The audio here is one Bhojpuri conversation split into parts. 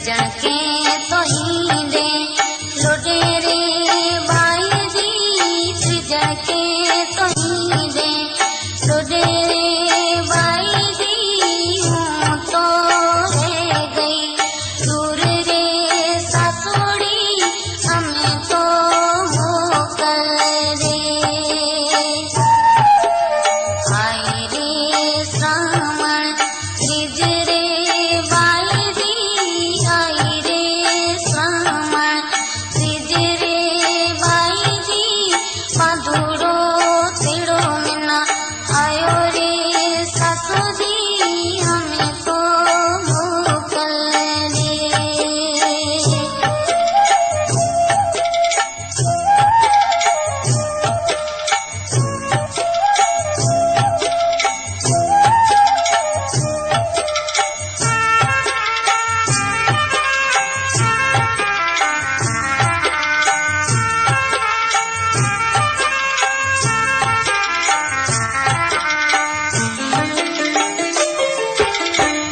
सजन के तो ईंदे लोडेरे बाई दी सजन के तो ईंदे लोडेरे बाई दी हूँ तो रह गई दूर रे सासुड़ी हमें तो मोकल रे आई रे श्रावण तीज रे बाई दी आई रे श्रावण तीज रे बाई दी पाधुरो तिड़ो मिना आयो रे सासू जी हमें तो मोकल रे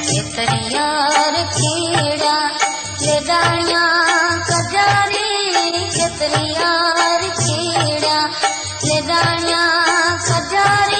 केतरियार खेड़ा ले डाणिया कजारे केतरियार खेड़ा ले डाणिया कजारे